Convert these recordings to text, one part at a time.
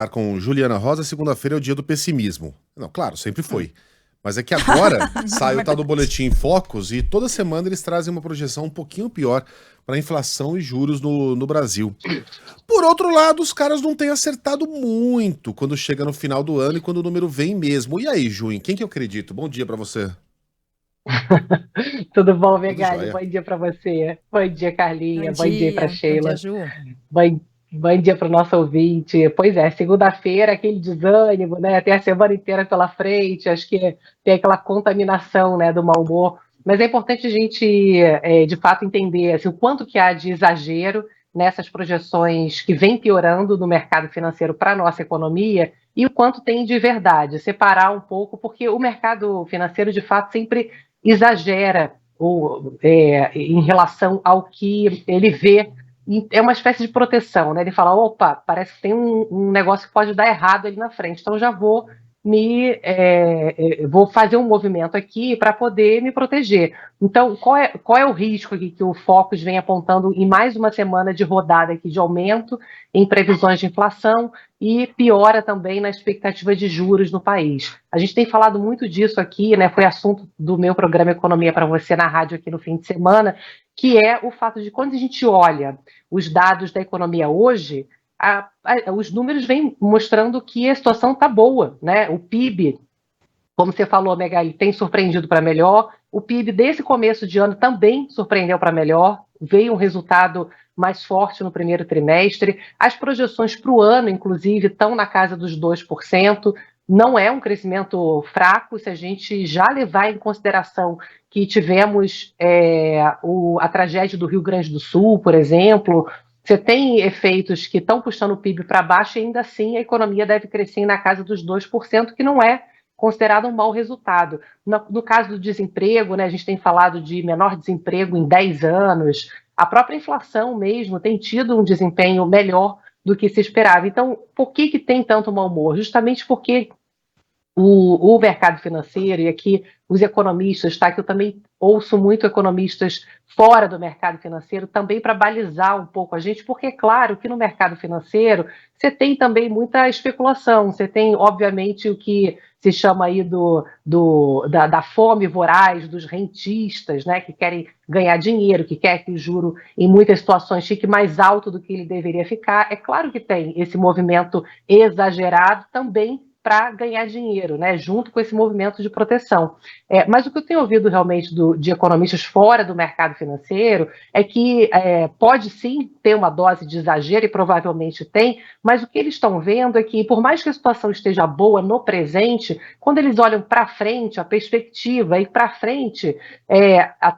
Com Juliana Rosa, segunda-feira é o dia do pessimismo. Não, claro, sempre foi. Mas é que agora sai o tal do Boletim Focus e toda semana eles trazem uma projeção um pouquinho pior para inflação e juros no Brasil. Por outro lado, os caras não têm acertado muito quando chega no final do ano e quando o número vem mesmo. E aí, Ju, em quem que eu acredito? Bom dia para você. Tudo bom, Tudo Megali? jóia. Bom dia para você. Bom dia, Carlinha. Bom dia para Bom dia, Sheila. Ju. Bom, bom dia para o nosso ouvinte. Pois é, segunda-feira, aquele desânimo, né? Tem a semana inteira pela frente. Acho que tem aquela contaminação, né, do mau humor. Mas é importante a gente, de fato, entender assim, o quanto que há de exagero nessas projeções que vem piorando no mercado financeiro para a nossa economia e o quanto tem de verdade. Separar um pouco, porque o mercado financeiro, de fato, sempre exagera em relação ao que ele vê. É uma espécie de proteção, né? Ele fala, opa, parece que tem um negócio que pode dar errado ali na frente, então já vou vou fazer um movimento aqui para poder me proteger. Então, qual é o risco aqui que o Focus vem apontando em mais uma semana de rodada aqui de aumento em previsões de inflação e piora também na expectativa de juros no país? A gente tem falado muito disso aqui, né? Foi assunto do meu programa Economia para Você na rádio aqui no fim de semana, que é o fato de quando a gente olha os dados da economia hoje, os números vêm mostrando que a situação está boa, né? O PIB, como você falou, Megali, tem surpreendido para melhor. O PIB desse começo de ano também surpreendeu para melhor. Veio um resultado mais forte no primeiro trimestre. As projeções para o ano, inclusive, estão na casa dos 2%. Não é um crescimento fraco se a gente já levar em consideração que tivemos a tragédia do Rio Grande do Sul, por exemplo. Você tem efeitos que estão puxando o PIB para baixo e ainda assim a economia deve crescer na casa dos 2%, que não é considerado um mau resultado. No caso do desemprego, né, a gente tem falado de menor desemprego em 10 anos, a própria inflação mesmo tem tido um desempenho melhor do que se esperava. Então, por que tem tanto mau humor? Justamente porque o mercado financeiro, e aqui os economistas, tá? Que eu também ouço muito economistas fora do mercado financeiro, também para balizar um pouco a gente, porque é claro que no mercado financeiro você tem também muita especulação, você tem, obviamente, o que se chama aí da fome voraz, dos rentistas, né, que querem ganhar dinheiro, que quer que o juro, em muitas situações, fique mais alto do que ele deveria ficar. É claro que tem esse movimento exagerado também para ganhar dinheiro, né, junto com esse movimento de proteção. Mas o que eu tenho ouvido realmente de economistas fora do mercado financeiro é que pode sim ter uma dose de exagero, e provavelmente tem, mas o que eles estão vendo é que, por mais que a situação esteja boa no presente, quando eles olham para frente, a perspectiva, e para frente,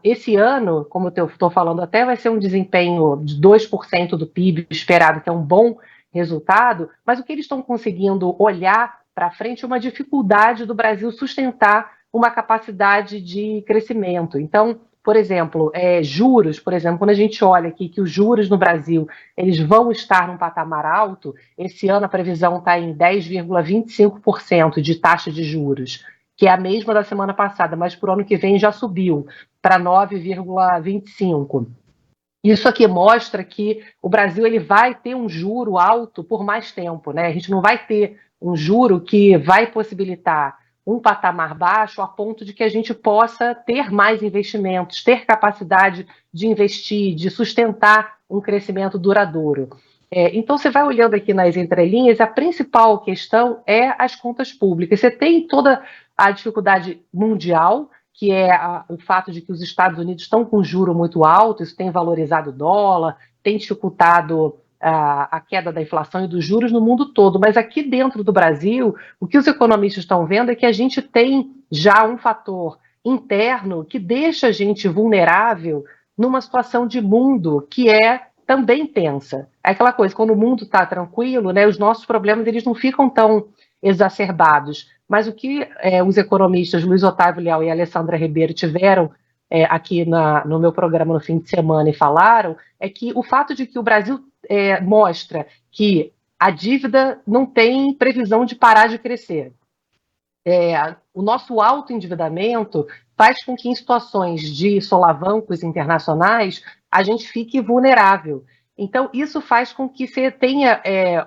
esse ano, como eu estou falando até, vai ser um desempenho de 2% do PIB esperado, que é um bom resultado, mas o que eles estão conseguindo olhar para frente é uma dificuldade do Brasil sustentar uma capacidade de crescimento. Então, por exemplo, juros, por exemplo, quando a gente olha aqui que os juros no Brasil eles vão estar num patamar alto, esse ano a previsão está em 10,25% de taxa de juros, que é a mesma da semana passada, mas para o ano que vem já subiu para 9,25%. Isso aqui mostra que o Brasil ele vai ter um juro alto por mais tempo, né? A gente não vai ter um juro que vai possibilitar um patamar baixo a ponto de que a gente possa ter mais investimentos, ter capacidade de investir, de sustentar um crescimento duradouro. Então, você vai olhando aqui nas entrelinhas, a principal questão é as contas públicas. Você tem toda a dificuldade mundial, que é o fato de que os Estados Unidos estão com juro muito alto, isso tem valorizado o dólar, tem dificultado a queda da inflação e dos juros no mundo todo. Mas aqui dentro do Brasil, o que os economistas estão vendo é que a gente tem já um fator interno que deixa a gente vulnerável numa situação de mundo que é também tensa. É aquela coisa, quando o mundo está tranquilo, né, os nossos problemas eles não ficam tão exacerbados. Mas o que os economistas Luiz Otávio Leal e Alessandra Ribeiro tiveram aqui no meu programa no fim de semana e falaram é que o fato de que o Brasil mostra que a dívida não tem previsão de parar de crescer. O nosso alto endividamento faz com que em situações de solavancos internacionais a gente fique vulnerável. Então, isso faz com que você tenha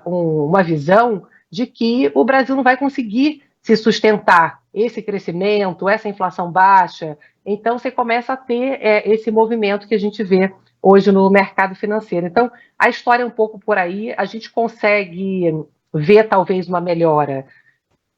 uma visão de que o Brasil não vai conseguir se sustentar esse crescimento, essa inflação baixa. Então, você começa a ter esse movimento que a gente vê hoje no mercado financeiro. Então, a história é um pouco por aí. A gente consegue ver talvez uma melhora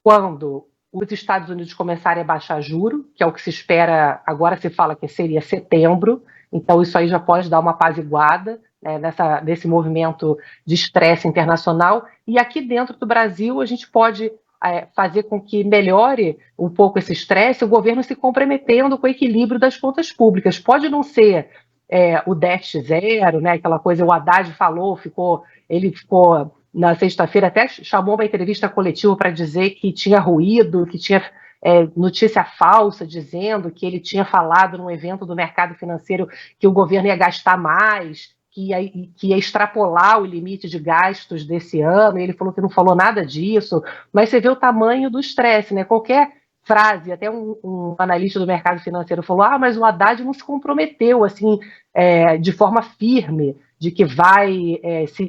quando os Estados Unidos começarem a baixar juro, que é o que se espera, agora se fala que seria setembro, então isso aí já pode dar uma apaziguada, né, nesse movimento de estresse internacional, e aqui dentro do Brasil a gente pode fazer com que melhore um pouco esse estresse, o governo se comprometendo com o equilíbrio das contas públicas. Pode não ser o déficit zero, né, aquela coisa, o Haddad falou, ele ficou na sexta-feira, até chamou uma entrevista coletiva para dizer que tinha ruído, que tinha notícia falsa, dizendo que ele tinha falado num evento do mercado financeiro que o governo ia gastar mais, que ia extrapolar o limite de gastos desse ano, e ele falou que não falou nada disso, mas você vê o tamanho do estresse, né? Qualquer frase, até um analista do mercado financeiro falou, mas o Haddad não se comprometeu assim, de forma firme, de que vai,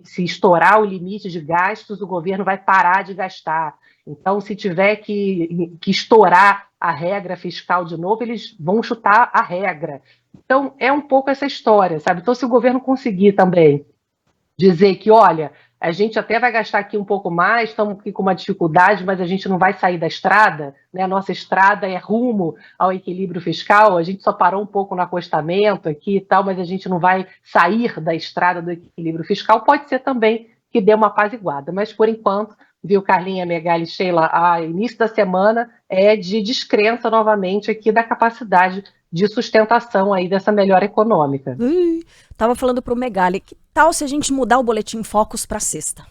se estourar o limite de gastos, o governo vai parar de gastar. Então, se tiver que estourar a regra fiscal de novo, eles vão chutar a regra. Então, é um pouco essa história, sabe? Então, se o governo conseguir também dizer que, olha, a gente até vai gastar aqui um pouco mais, estamos aqui com uma dificuldade, mas a gente não vai sair da estrada, né? A nossa estrada é rumo ao equilíbrio fiscal, a gente só parou um pouco no acostamento aqui e tal, mas a gente não vai sair da estrada do equilíbrio fiscal, pode ser também que dê uma apaziguada, mas por enquanto, viu, Carlinha, Megali, Sheila, a início da semana é de descrença novamente aqui da capacidade de sustentação aí dessa melhora econômica. Tava falando pro Megali, que tal se a gente mudar o Boletim Focus para sexta?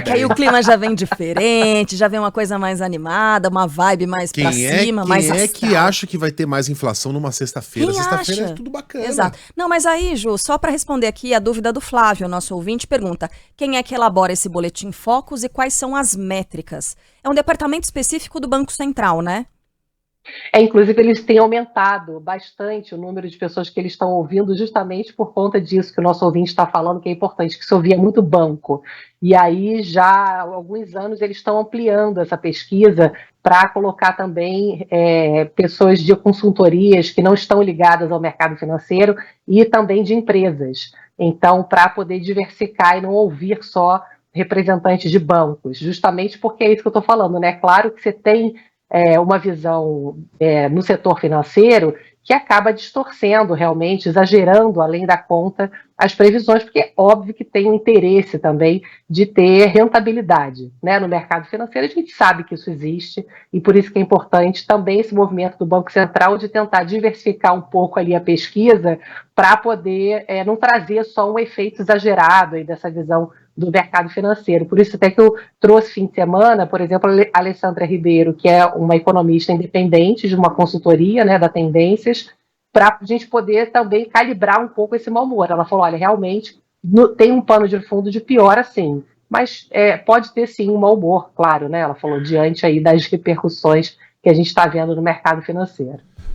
Que aí o clima já vem diferente, já vem uma coisa mais animada, uma vibe mais pra cima, mais astral. Quem é que acha que vai ter mais inflação numa sexta-feira? Sexta-feira é tudo bacana. Exato. Não, mas aí, Ju, só para responder aqui a dúvida do Flávio, nosso ouvinte, pergunta: quem é que elabora esse Boletim Focus e quais são as métricas? É um departamento específico do Banco Central, né? Inclusive, eles têm aumentado bastante o número de pessoas que eles estão ouvindo justamente por conta disso que o nosso ouvinte está falando, que é importante, que se ouvia muito banco. E aí, já há alguns anos, eles estão ampliando essa pesquisa para colocar também pessoas de consultorias que não estão ligadas ao mercado financeiro e também de empresas. Então, para poder diversificar e não ouvir só representantes de bancos, justamente porque é isso que eu estou falando, né? Claro que você tem uma visão no setor financeiro que acaba distorcendo realmente, exagerando além da conta as previsões, porque é óbvio que tem um interesse também de ter rentabilidade, né? No mercado financeiro a gente sabe que isso existe e por isso que é importante também esse movimento do Banco Central de tentar diversificar um pouco ali a pesquisa para poder não trazer só um efeito exagerado aí dessa visão do mercado financeiro. Por isso até que eu trouxe fim de semana, por exemplo, a Alessandra Ribeiro, que é uma economista independente de uma consultoria, né, da Tendências, para a gente poder também calibrar um pouco esse mau humor. Ela falou, olha, realmente tem um pano de fundo de pior assim, mas pode ter sim um mau humor, claro, né? Ela falou, diante aí das repercussões que a gente está vendo no mercado financeiro.